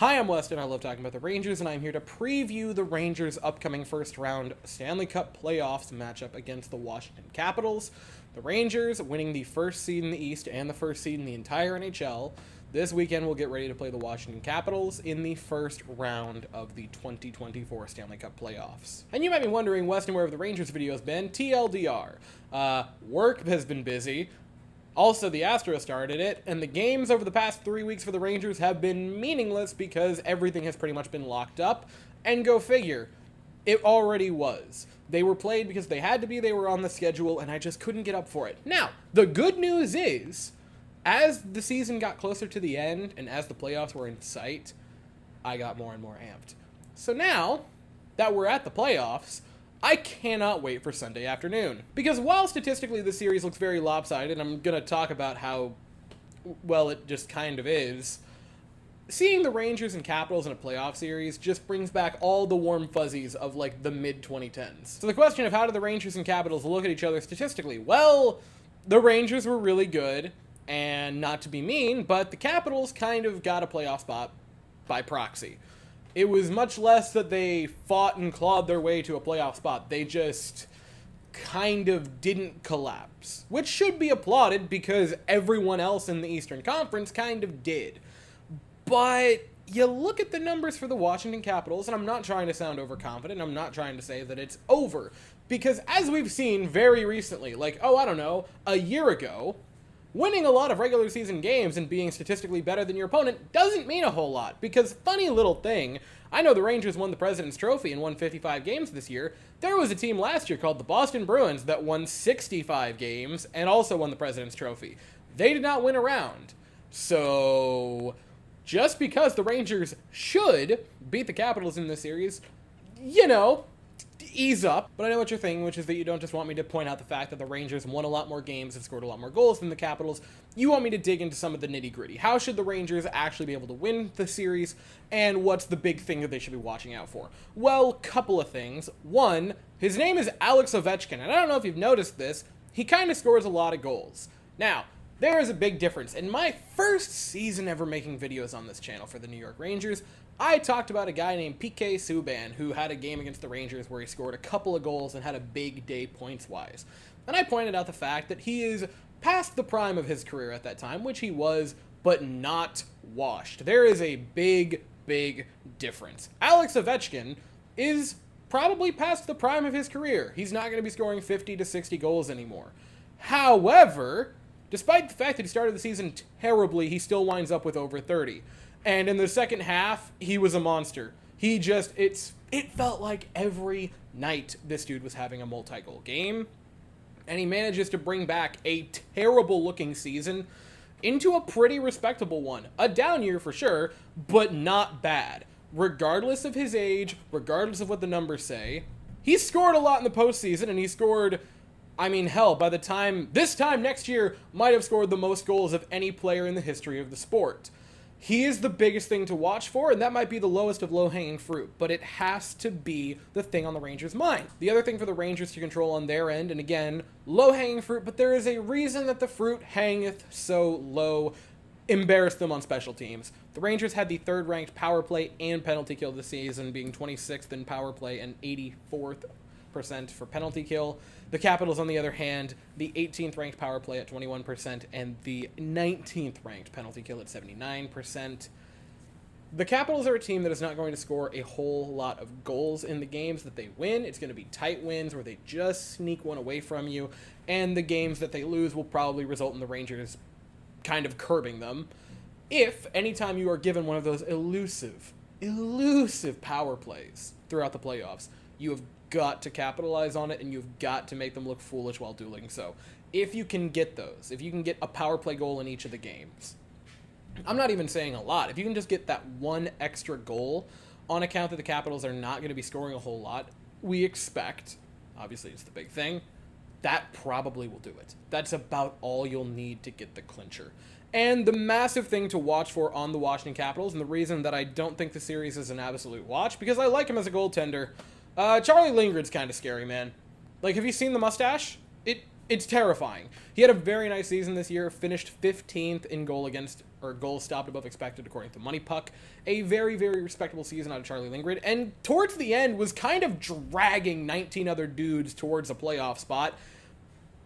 Hi, I'm Weston. I love talking about the Rangers, and I'm here to preview the Rangers' upcoming first-round Stanley Cup playoffs matchup against the Washington Capitals. The Rangers, winning the first seed in the East and the first seed in the entire NHL, this weekend will get ready to play the Washington Capitals in the first round of the 2024 Stanley Cup playoffs. And you might be wondering, Weston, where have the Rangers videos been? TLDR. Work has been busy. Also, the Astros started it, and the games over the past 3 weeks for the Rangers have been meaningless because everything has pretty much been locked up. And go figure, it already was. They were played because they had to be, they were on the schedule, and I just couldn't get up for it. Now, the good news is, as the season got closer to the end, and as the playoffs were in sight, I got more and more amped. So now that we're at the playoffs, I cannot wait for Sunday afternoon. Because while statistically the series looks very lopsided, and I'm going to talk about how, well, it just kind of is, seeing the Rangers and Capitals in a playoff series just brings back all the warm fuzzies of, like, the mid-2010s. So the question of how do the Rangers and Capitals look at each other statistically? Well, the Rangers were really good, and not to be mean, but the Capitals kind of got a playoff spot by proxy. It was much less that they fought and clawed their way to a playoff spot. They just kind of didn't collapse, which should be applauded because everyone else in the Eastern Conference kind of did. But you look at the numbers for the Washington Capitals, and I'm not trying to sound overconfident. I'm not trying to say that it's over. Because as we've seen very recently, like, a year ago, winning a lot of regular season games and being statistically better than your opponent doesn't mean a whole lot, because funny little thing, I know the Rangers won the President's Trophy and won 55 games this year. There was a team last year called the Boston Bruins that won 65 games and also won the President's Trophy. They did not win a round. So just because the Rangers should beat the Capitals in this series, ease up. But I know what you're thinking, which is that you don't just want me to point out the fact that the Rangers won a lot more games and scored a lot more goals than the Capitals. You want me to dig into some of the nitty-gritty. How should the Rangers actually be able to win the series, and what's the big thing that they should be watching out for? Well, couple of things. One, his name is Alex Ovechkin, and I don't know if you've noticed this, he kind of scores a lot of goals. Now, there is a big difference. In my first season ever making videos on this channel for the New York Rangers, I talked about a guy named PK Subban who had a game against the Rangers where he scored a couple of goals and had a big day points-wise. And I pointed out the fact that he is past the prime of his career at that time, which he was, but not washed. There is a big, big difference. Alex Ovechkin is probably past the prime of his career. He's not going to be scoring 50 to 60 goals anymore. However, despite the fact that he started the season terribly, he still winds up with over 30. And in the second half, he was a monster. It felt like every night this dude was having a multi-goal game. And he manages to bring back a terrible-looking season into a pretty respectable one. A down year for sure, but not bad. Regardless of his age, regardless of what the numbers say, he scored a lot in the postseason, and he scored, by the time, this time next year, might have scored the most goals of any player in the history of the sport. He is the biggest thing to watch for, and that might be the lowest of low-hanging fruit, but it has to be the thing on the Rangers' mind. The other thing for the Rangers to control on their end, and again, low-hanging fruit, but there is a reason that the fruit hangeth so low, embarrassed them on special teams. The Rangers had the third-ranked power play and penalty kill this season, being 26th in power play and 84th for penalty kill. The Capitals, on the other hand, the 18th ranked power play at 21% and the 19th ranked penalty kill at 79%. The Capitals are a team that is not going to score a whole lot of goals in the games that they win. It's going to be tight wins where they just sneak one away from you, and the games that they lose will probably result in the Rangers kind of curbing them. If anytime you are given one of those elusive power plays throughout the playoffs, you have got to capitalize on it, and you've got to make them look foolish while doing so. If you can get those, if you can get a power play goal in each of the games, I'm not even saying a lot, if you can just get that one extra goal on account that the Capitals are not going to be scoring a whole lot, we expect, obviously it's the big thing, that probably will do it. That's about all you'll need to get the clincher. And the massive thing to watch for on the Washington Capitals, and the reason that I don't think the series is an absolute watch, because I like him as a goaltender, Charlie Lindgren's kind of scary, man. Like, have you seen the mustache? It's terrifying. He had a very nice season this year, finished 15th in goal against or goals stopped above expected according to Money Puck. A very, very respectable season out of Charlie Lindgren, and towards the end was kind of dragging 19 other dudes towards a playoff spot.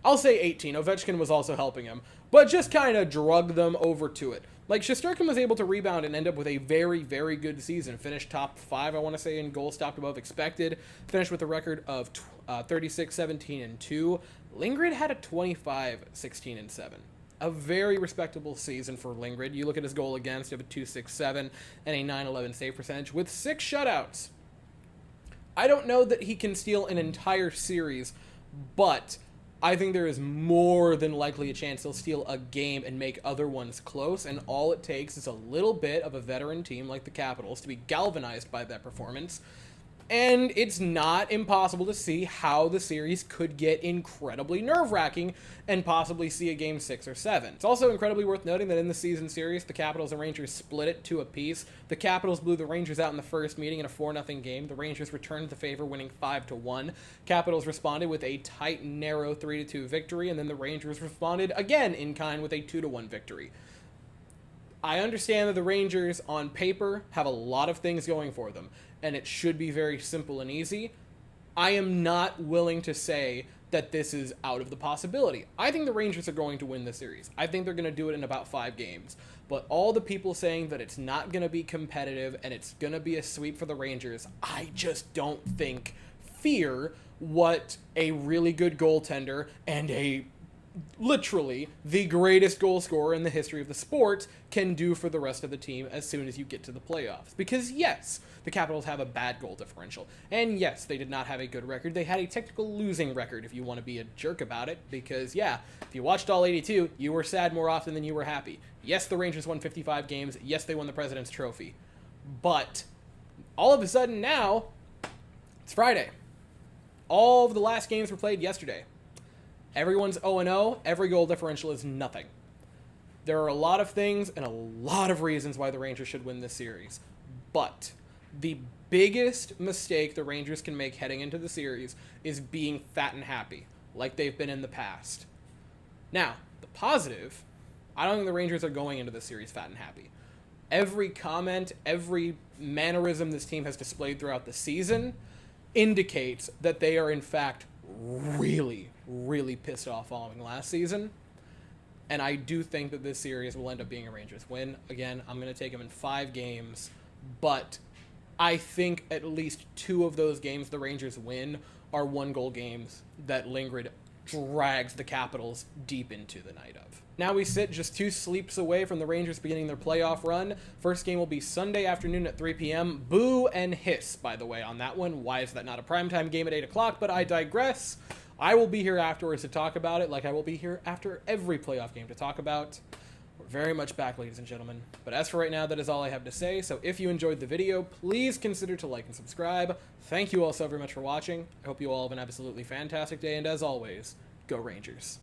I'll say 18. Ovechkin was also helping him, but just kind of drug them over to it. Like, Shesterkin was able to rebound and end up with a very, very good season. Finished top 5, I want to say, in goals stopped above expected. Finished with a record of 36, 17, and 2. Lindgren had a 25, 16, and 7. A very respectable season for Lindgren. You look at his goal against, you have a 2.67 and a 9.11 save percentage with 6 shutouts. I don't know that he can steal an entire series, but I think there is more than likely a chance he'll steal a game and make other ones close, and all it takes is a little bit of a veteran team like the Capitals to be galvanized by that performance. And it's not impossible to see how the series could get incredibly nerve-wracking and possibly see a game 6 or 7. It's also incredibly worth noting that in the season series, the Capitals and Rangers split it 2 apiece. The Capitals blew the Rangers out in the first meeting in a 4-0 game. The Rangers returned the favor, winning 5-1. Capitals responded with a tight, narrow 3-2 victory, and then the Rangers responded again in kind with a 2-1 victory. I understand that the Rangers, on paper, have a lot of things going for them, and it should be very simple and easy. I am not willing to say that this is out of the possibility. I think the Rangers are going to win this series. I think they're going to do it in about 5 games. But all the people saying that it's not going to be competitive and it's going to be a sweep for the Rangers, I just don't think fear what a really good goaltender and literally the greatest goal scorer in the history of the sport can do for the rest of the team as soon as you get to the playoffs. Because yes, the Capitals have a bad goal differential, and yes, they did not have a good record. They had a technical losing record, if you want to be a jerk about it, because yeah, if you watched all 82, you were sad more often than you were happy. Yes, the Rangers won 55 games. Yes, they won the President's Trophy. But all of a sudden now, it's Friday. All of the last games were played yesterday. Everyone's 0-0. Every goal differential is nothing. There are a lot of things and a lot of reasons why the Rangers should win this series. But the biggest mistake the Rangers can make heading into the series is being fat and happy, like they've been in the past. Now, the positive, I don't think the Rangers are going into the series fat and happy. Every comment, every mannerism this team has displayed throughout the season indicates that they are in fact really, really pissed off following last season. And I do think that this series will end up being a Rangers win. Again, I'm going to take them in 5 games, but I think at least 2 of those games the Rangers win are 1-goal games that Lindgren drags the Capitals deep into the night of. Now we sit just 2 sleeps away from the Rangers beginning their playoff run. First game will be Sunday afternoon at 3 p.m. Boo and hiss, by the way, on that one. Why is that not a primetime game at 8 o'clock? But I digress. I will be here afterwards to talk about it, like I will be here after every playoff game to talk about. We're very much back, ladies and gentlemen. But as for right now, that is all I have to say. So if you enjoyed the video, please consider to like and subscribe. Thank you all so very much for watching. I hope you all have an absolutely fantastic day, and as always, go Rangers.